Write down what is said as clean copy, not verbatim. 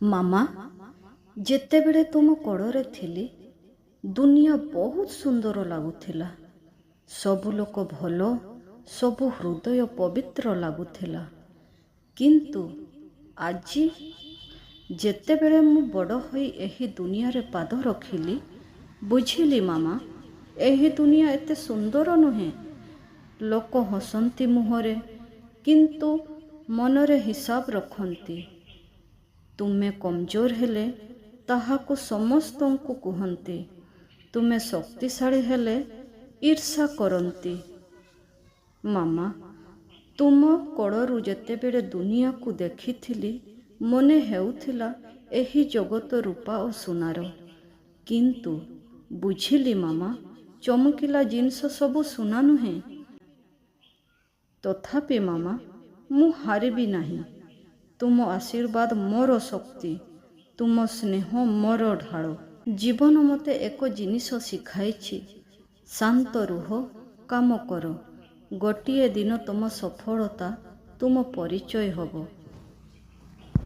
ମାମା, ଯେତେବେଳେ ତୁମ କୋଳରେ ଥିଲି ଦୁନିଆ ବହୁତ ସୁନ୍ଦର ଲାଗୁଥିଲା। ସବୁ ଲୋକ ଭଲ, ସବୁ ହୃଦୟ ପବିତ୍ର ଲାଗୁଥିଲା। କିନ୍ତୁ ଆଜି ଯେତେବେଳେ ମୁଁ ବଡ଼ ହୋଇ ଏହି ଦୁନିଆରେ ପାଦ ରଖିଲି, ବୁଝିଲି ମାମା, ଏହି ଦୁନିଆ ଏତେ ସୁନ୍ଦର ନୁହେଁ। ଲୋକ ହସନ୍ତି ମୁହଁରେ, କିନ୍ତୁ ମନରେ ହିସାବ ରଖନ୍ତି। ତୁମେ କମଜୋର ହେଲେ ତାହାକୁ ସମସ୍ତଙ୍କୁ କୁହନ୍ତି। ତୁମେ ଶକ୍ତିଶାଳୀ ହେଲେ ଈର୍ଷା କରନ୍ତି। ମାମା, ତୁମ କୋଳରୁ ଯେତେବେଳେ ଦୁନିଆକୁ ଦେଖିଥିଲି, ମନେ ହେଉଥିଲା ଏହି ଜଗତ ରୂପା ଓ ସୁନାର। କିନ୍ତୁ ବୁଝିଲି ମାମା, ଚମକିଲା ଜିନିଷ ସବୁ ସୁନା ନୁହେଁ। ତଥାପି ମାମା, ମୁଁ ହାରିବି ନାହିଁ। ତୁମ ଆଶୀର୍ବାଦ ମୋର ଶକ୍ତି, ତୁମ ସ୍ନେହ ମୋର ଢାଳ। ଜୀବନ ମୋତେ ଏକ ଜିନିଷ ଶିଖାଇଛି, ଶାନ୍ତ ରୁହ, କାମ କର। ଗୋଟିଏ ଦିନ ତୁମ ସଫଳତା ତୁମ ପରିଚୟ ହେବ।